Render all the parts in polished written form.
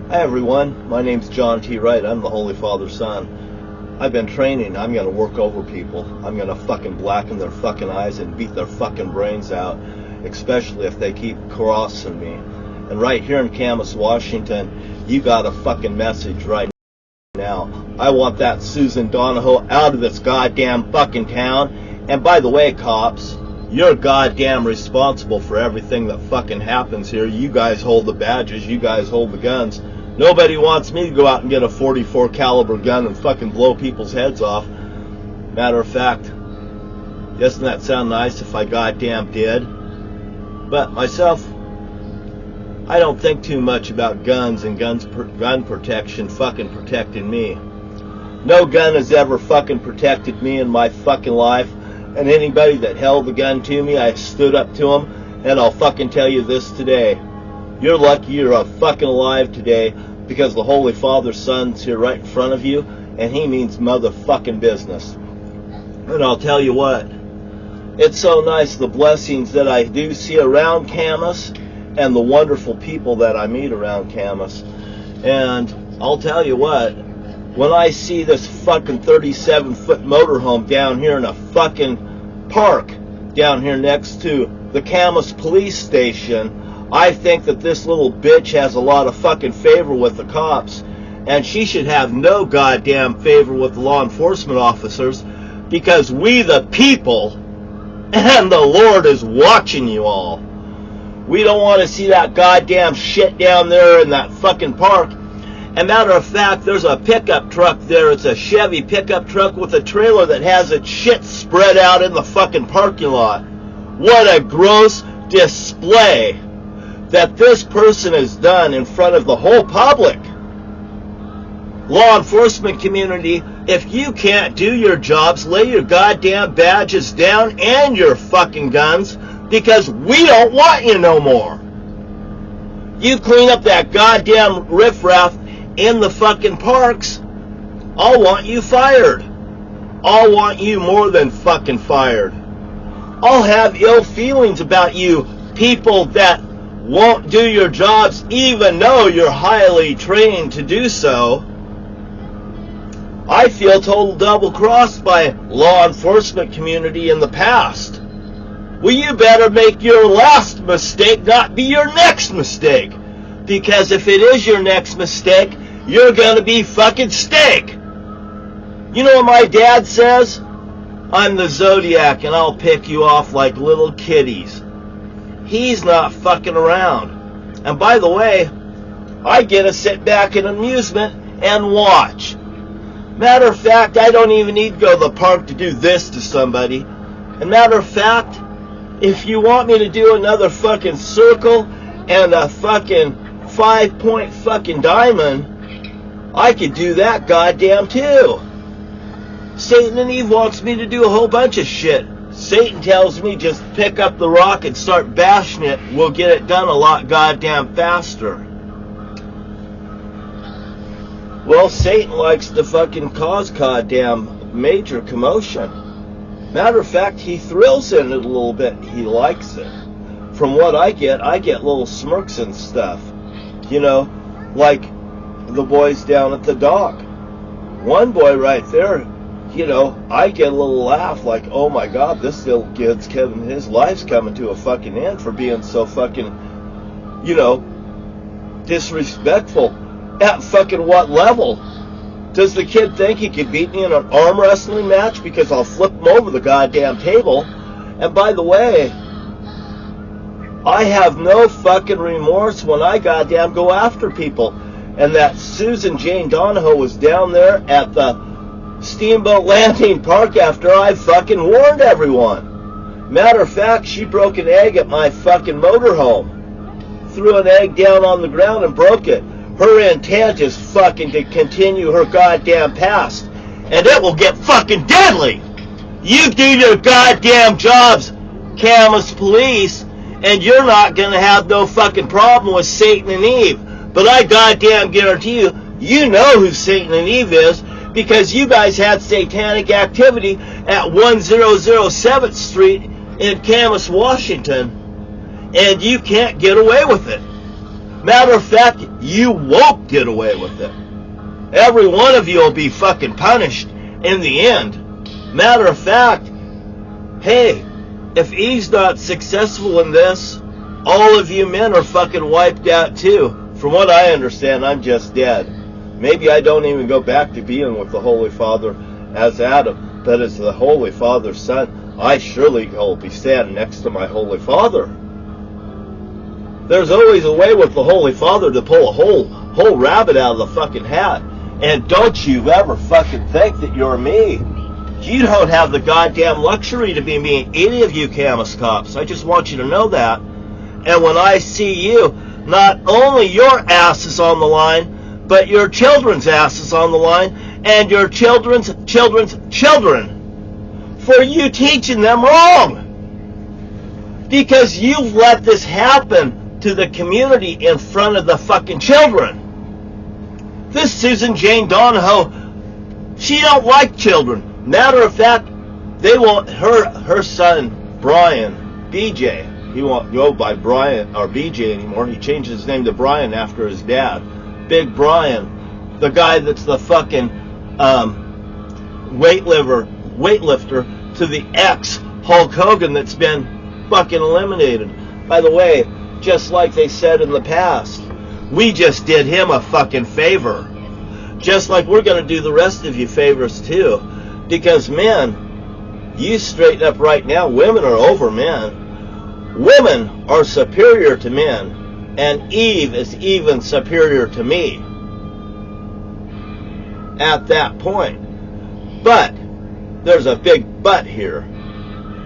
Hi everyone, my name's John T. Wright. I'm the Holy Father's son. I've been training. I'm gonna work over people. I'm gonna fucking blacken their fucking eyes and beat their fucking brains out, especially if they keep crossing me. And right here in Camas, Washington, you got a fucking message right now. I want that Susan Donahoe out of this goddamn fucking town. And by the way, cops, you're goddamn responsible for everything that fucking happens here. You guys hold the badges, you guys hold the guns. Nobody wants me to go out and get a .44 caliber gun and fucking blow people's heads off. Matter of fact, doesn't that sound nice if I goddamn did? But myself, I don't think too much about guns and gun protection fucking protecting me. No gun has ever fucking protected me in my fucking life. And anybody that held the gun to me, I stood up to them. And I'll fucking tell you this today. You're lucky you're fucking alive today because the Holy Father's Son's here right in front of you, and he means motherfucking business. And I'll tell you what, it's so nice the blessings that I do see around Camas and the wonderful people that I meet around Camas. And I'll tell you what, when I see this fucking 37-foot motorhome down here in a fucking park down here next to the Camas police station, I think that this little bitch has a lot of fucking favor with the cops, and she should have no goddamn favor with the law enforcement officers, because we the people and the Lord is watching you all. We don't want to see that goddamn shit down there in that fucking park. And matter of fact, there's a pickup truck there. It's a Chevy pickup truck with a trailer that has its shit spread out in the fucking parking lot. What a gross display that this person has done in front of the whole public. Law enforcement community, if you can't do your jobs, lay your goddamn badges down and your fucking guns, because we don't want you no more. You clean up that goddamn riffraff in the fucking parks, I'll want you fired. I'll want you more than fucking fired. I'll have ill feelings about you people that won't do your jobs even though you're highly trained to do so. I feel total double-crossed by law enforcement community in the past. Well, you better make your last mistake not be your next mistake. Because if it is your next mistake, you're gonna be fucking steak. You know what my dad says? I'm the Zodiac and I'll pick you off like little kitties. He's not fucking around. And by the way, I get to sit back in amusement and watch. Matter of fact, I don't even need to go to the park to do this to somebody. And matter of fact, if you want me to do another fucking circle and a fucking 5-point fucking diamond, I could do that goddamn too. Satan and Eve wants me to do a whole bunch of shit. Satan tells me just pick up the rock and start bashing it. We'll get it done a lot goddamn faster. Well, Satan likes to fucking cause goddamn major commotion. Matter of fact, he thrills in it a little bit. He likes it. From what I get little smirks and stuff. You know, like the boys down at the dock. One boy right there, you know, I get a little laugh like, oh my God, this little kid's his life's coming to a fucking end for being so fucking, you know, disrespectful. At fucking what level? Does the kid think he could beat me in an arm wrestling match because I'll flip him over the goddamn table? And by the way, I have no fucking remorse when I goddamn go after people. And that Susan Jane Donahoe was down there at the Steamboat Landing Park after I fucking warned everyone. Matter of fact, she broke an egg at my fucking motorhome. Threw an egg down on the ground and broke it. Her intent is fucking to continue her goddamn past. And it will get fucking deadly. You do your goddamn jobs, Camas police, and you're not gonna have no fucking problem with Satan and Eve. But I goddamn guarantee you, you know who Satan and Eve is, because you guys had satanic activity at 1007th Street in Camas, Washington, and you can't get away with it. Matter of fact, you won't get away with it. Every one of you will be fucking punished in the end. Matter of fact, hey, if Eve's not successful in this, all of you men are fucking wiped out too. From what I understand, I'm just dead. Maybe I don't even go back to being with the Holy Father as Adam, but as the Holy Father's son, I surely will be standing next to my Holy Father. There's always a way with the Holy Father to pull a whole rabbit out of the fucking hat. And don't you ever fucking think that you're me. You don't have the goddamn luxury to be me, any of you Camas cops. I just want you to know that. And when I see you, not only your ass is on the line, but your children's ass is on the line, and your children's children, for you teaching them wrong. Because you've let this happen to the community in front of the fucking children. This Susan Jane Donahoe, she don't like children. Matter of fact, they want her son, Brian, BJ. He won't go by Brian or BJ anymore. He changed his name to Brian after his dad. Big Brian, the guy that's the fucking weightlifter to the ex-Hulk Hogan that's been fucking eliminated. By the way, just like they said in the past, we just did him a fucking favor. Just like we're going to do the rest of you favors too. Because men, you straighten up right now, women are over men. Women are superior to men. And Eve is even superior to me. At that point. But, there's a big but here.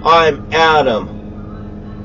I'm Adam.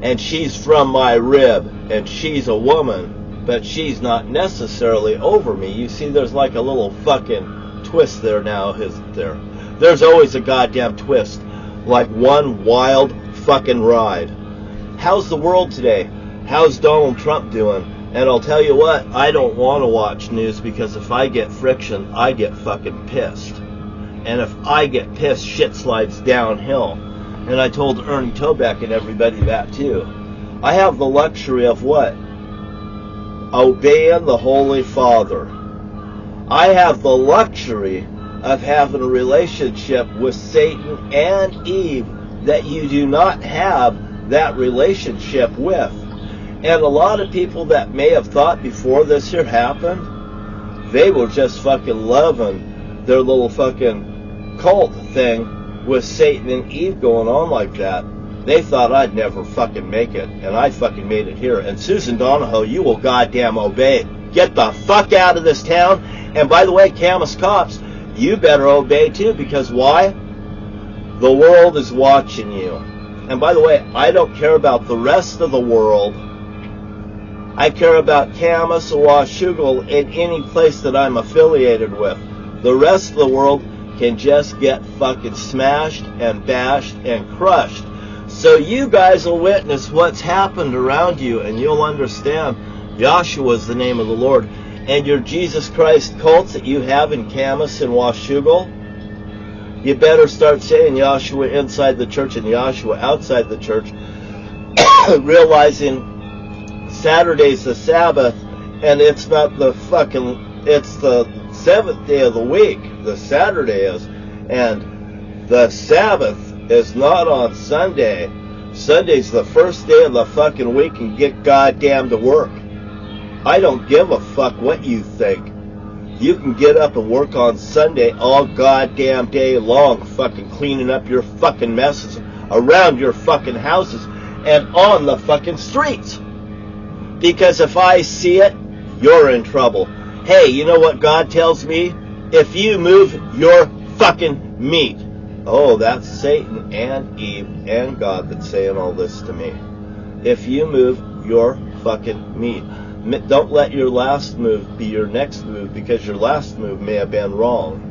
And she's from my rib. And she's a woman. But she's not necessarily over me. You see, there's like a little fucking twist there now, isn't there? There's always a goddamn twist. Like one wild fucking ride. How's the world today? How's Donald Trump doing? And I'll tell you what, I don't want to watch news because if I get friction, I get fucking pissed. And if I get pissed, shit slides downhill. And I told Ernie Toback and everybody that too. I have the luxury of what? Obeying the Holy Father. I have the luxury of having a relationship with Satan and Eve that you do not have that relationship with. And a lot of people that may have thought before this here happened, they were just fucking loving their little fucking cult thing with Satan and Eve going on like that. They thought I'd never fucking make it, and I fucking made it here. And Susan Donahoe, you will goddamn obey. Get the fuck out of this town. And by the way, Camas cops, you better obey too, because why? The world is watching you. And by the way, I don't care about the rest of the world. I care about Camas or Washougal in any place that I'm affiliated with. The rest of the world can just get fucking smashed and bashed and crushed. So you guys will witness what's happened around you, and you'll understand Yashua is the name of the Lord. And your Jesus Christ cults that you have in Camas and Washougal, you better start saying Yashua inside the church and Yashua outside the church, realizing Saturday's the Sabbath, and it's not the fucking, it's the 7th day of the week, the Saturday is, and the Sabbath is not on Sunday. Sunday's the first day of the fucking week, and get goddamn to work. I don't give a fuck what you think. You can get up and work on Sunday all goddamn day long, fucking cleaning up your fucking messes around your fucking houses and on the fucking streets. Because if I see it, you're in trouble. Hey, you know what God tells me? If you move your fucking meat. Oh, that's Satan and Eve and God that's saying all this to me. If you move your fucking meat. Don't let your last move be your next move, because your last move may have been wrong.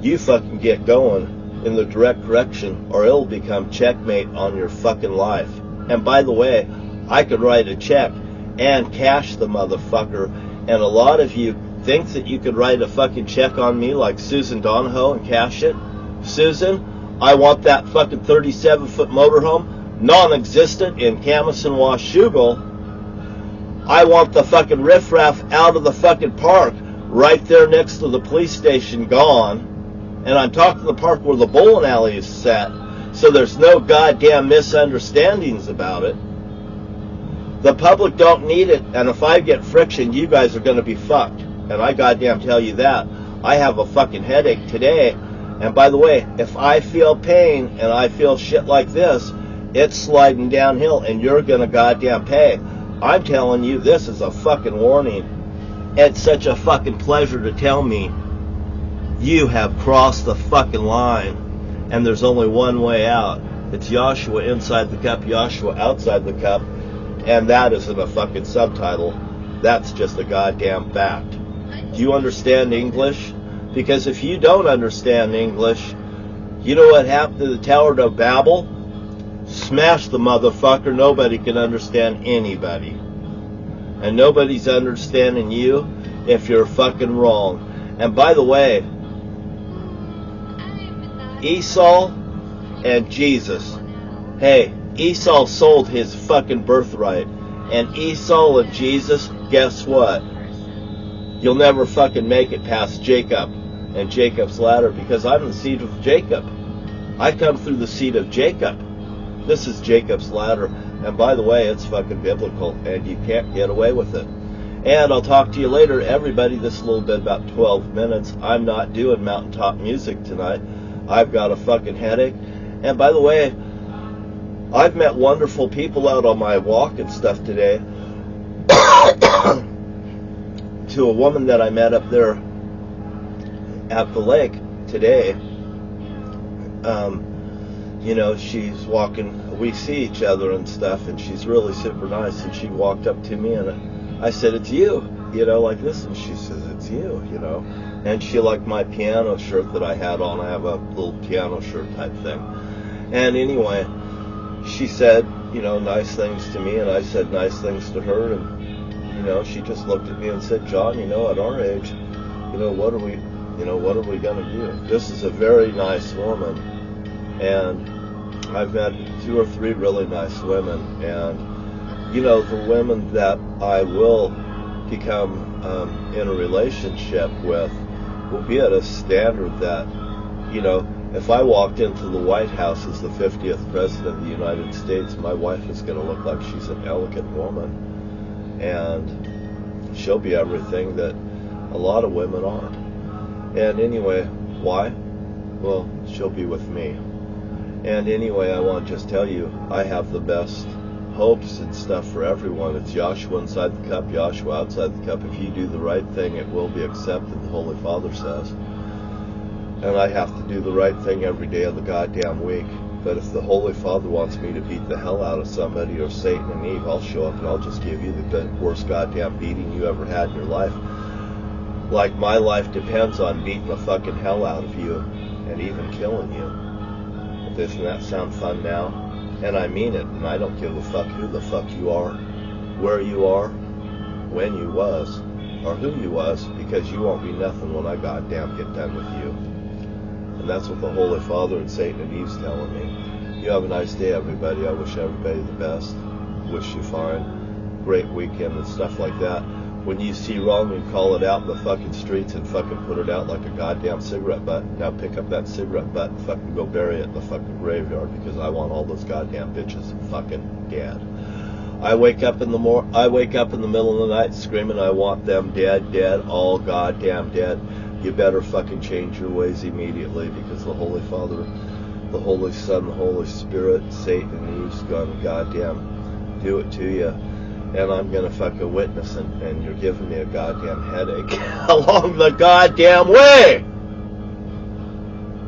You fucking get going in the direct direction, or it'll become checkmate on your fucking life. And by the way, I could write a check and cash the motherfucker, and a lot of you think that you could write a fucking check on me like Susan Donahoe and cash it. Susan, I want that fucking 37-foot motorhome, non-existent in Camas and Washougal. I want the fucking riffraff out of the fucking park right there next to the police station gone. And I'm talking the park where the bowling alley is set, so there's no goddamn misunderstandings about it. The public don't need it, and if I get friction, you guys are going to be fucked. And I goddamn tell you that. I have a fucking headache today. And by the way, if I feel pain and I feel shit like this, it's sliding downhill and you're going to goddamn pay. I'm telling you, this is a fucking warning. It's such a fucking pleasure to tell me you have crossed the fucking line and there's only one way out. It's Yashua inside the cup, Yashua outside the cup, and that isn't a fucking subtitle. That's just a goddamn fact. Do you understand English? Because if you don't understand English, you know what happened to the Tower of Babel? Smash the motherfucker. Nobody can understand anybody. And nobody's understanding you if you're fucking wrong. And by the way, Esau and Jesus. Hey, Esau sold his fucking birthright. And Esau and Jesus, guess what? You'll never fucking make it past Jacob and Jacob's ladder, because I'm the seed of Jacob. I come through the seed of Jacob. This is Jacob's ladder. And by the way, it's fucking biblical, and you can't get away with it. And I'll talk to you later. Everybody, this is a little bit about 12 minutes. I'm not doing mountaintop music tonight. I've got a fucking headache. And by the way, I've met wonderful people out on my walk and stuff today. To a woman that I met up there at the lake today. You know, she's walking, we see each other and stuff, and she's really super nice, and she walked up to me, and I said, it's you, you know, like this, and she says, it's you, you know, and she liked my piano shirt that I had on. I have a little piano shirt type thing, and anyway, she said, you know, nice things to me, and I said nice things to her, and, you know, she just looked at me and said, John, you know, at our age, you know, what are we going to do? This is a very nice woman, and I've met 2 or 3 really nice women, and, you know, the women that I will become in a relationship with will be at a standard that, you know, if I walked into the White House as the 50th President of the United States, my wife is going to look like she's an elegant woman, and she'll be everything that a lot of women aren't. And anyway, why? Well, she'll be with me. And anyway, I want to just tell you, I have the best hopes and stuff for everyone. It's Yashua inside the cup, Yashua outside the cup. If you do the right thing, it will be accepted, the Holy Father says. And I have to do the right thing every day of the goddamn week. But if the Holy Father wants me to beat the hell out of somebody, or Satan and Eve, I'll show up and I'll just give you the worst goddamn beating you ever had in your life. Like my life depends on beating the fucking hell out of you and even killing you. Doesn't that sound fun now? And I mean it, and I don't give a fuck who the fuck you are, where you are, when you was, or who you was, because you won't be nothing when I goddamn get done with you. And that's what the Holy Father and Satan and Eve's telling me. You have a nice day, everybody. I wish everybody the best. Wish you fine. Great weekend and stuff like that. When you see wrong, you call it out in the fucking streets and fucking put it out like a goddamn cigarette butt. Now pick up that cigarette butt and fucking go bury it in the fucking graveyard, because I want all those goddamn bitches fucking dead. I wake up in the middle of the night screaming, I want them dead, dead, all goddamn dead. You better fucking change your ways immediately, because the Holy Father, the Holy Son, the Holy Spirit, Satan and Eve's gonna goddamn do it to you. And I'm going to fucking witness, and you're giving me a goddamn headache along the goddamn way.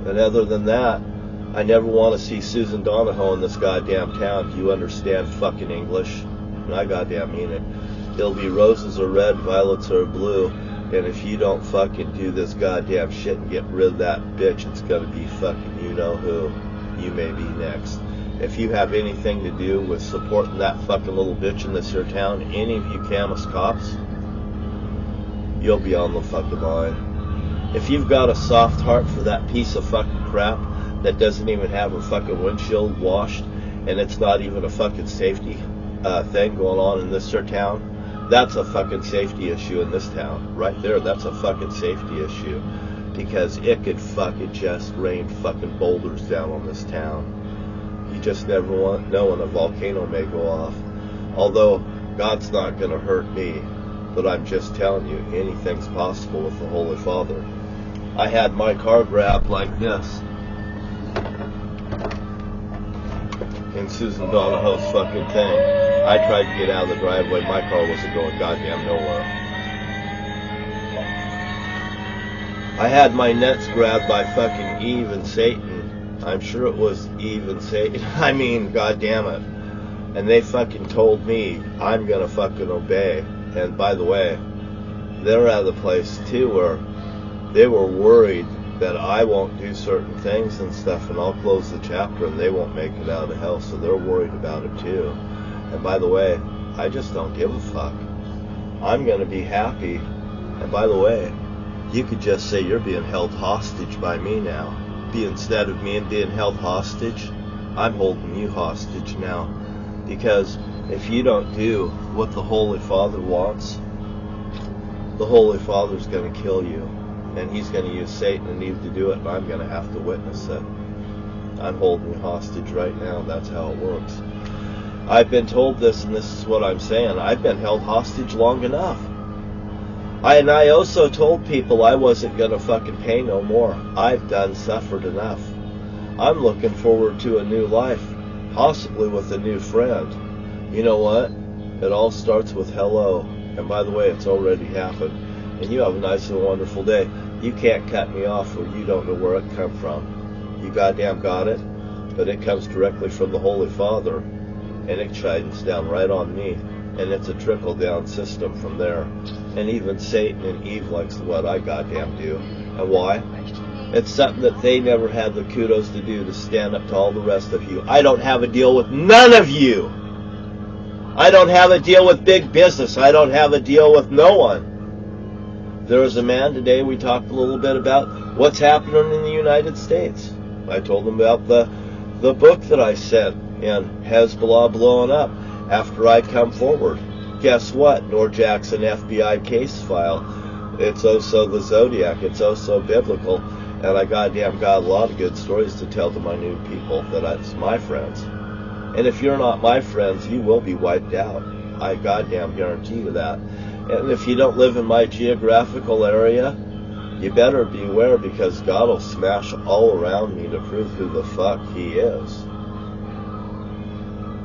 And other than that, I never want to see Susan Donahoe in this goddamn town. Do you understand fucking English? And I goddamn mean it. It'll be roses are red, violets are blue. And if you don't fucking do this goddamn shit and get rid of that bitch, it's going to be fucking you know who. You may be next. If you have anything to do with supporting that fucking little bitch in this here town, any of you Camas cops, you'll be on the fucking line. If you've got a soft heart for that piece of fucking crap that doesn't even have her fucking windshield washed, and it's not even a fucking safety thing going on in this here town, That's a fucking safety issue in this town. Right there, that's a fucking safety issue. Because it could fucking just rain fucking boulders down on this town. You just never know when a volcano may go off. Although, God's not going to hurt me. But I'm just telling you, anything's possible with the Holy Father. I had my car grabbed like this. In Susan Donahoe's fucking thing. I tried to get out of the driveway. My car wasn't going goddamn nowhere. I had my nuts grabbed by fucking Eve and Satan. I'm sure it was Eve and Satan. I mean, goddamn it. And they fucking told me I'm gonna fucking obey. And by the way, they're at a place too where they were worried that I won't do certain things and stuff, and I'll close the chapter and they won't make it out of hell, so they're worried about it too. And by the way, I just don't give a fuck. I'm gonna be happy. And by the way, you could just say you're being held hostage by me now. Instead of me being held hostage, I'm holding you hostage now. Because if you don't do what the Holy Father wants, the Holy Father's going to kill you. And he's going to use Satan and Eve to do it, and I'm going to have to witness it. I'm holding you hostage right now. That's how it works. I've been told this, and this is what I'm saying. I've been held hostage long enough. I also told people I wasn't going to fucking pay no more. I've suffered enough. I'm looking forward to a new life, possibly with a new friend. You know what? It all starts with hello. And by the way, it's already happened. And you have a nice and wonderful day. You can't cut me off or you don't know where it come from. You goddamn got it? But it comes directly from the Holy Father. And it shines down right on me. And it's a trickle-down system from there. And even Satan and Eve likes what I goddamn do. And why? It's something that they never had the kudos to do, to stand up to all the rest of you. I don't have a deal with none of you. I don't have a deal with big business. I don't have a deal with no one. There was a man today, we talked a little bit about what's happening in the United States. I told him about the book that I sent, and Hezbollah blowing up after I come forward. Guess what? North Jackson FBI case file. It's also the Zodiac. It's also biblical. And I goddamn got a lot of good stories to tell to my new people that's my friends. And if you're not my friends, you will be wiped out. I goddamn guarantee you that. And if you don't live in my geographical area, you better beware, because God will smash all around me to prove who the fuck he is.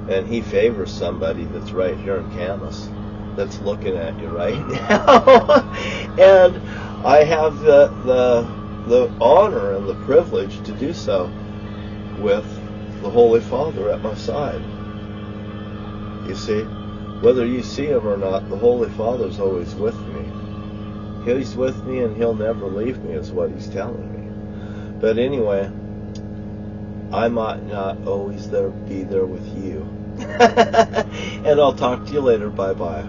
And he favors somebody that's right here in Camas, that's looking at you right now. And I have the honor and the privilege to do so with the Holy Father at my side. You see, whether you see him or not, the Holy Father's always with me. He's with me and he'll never leave me, is what he's telling me. But anyway, I might not always be there with you. And I'll talk to you later. Bye-bye.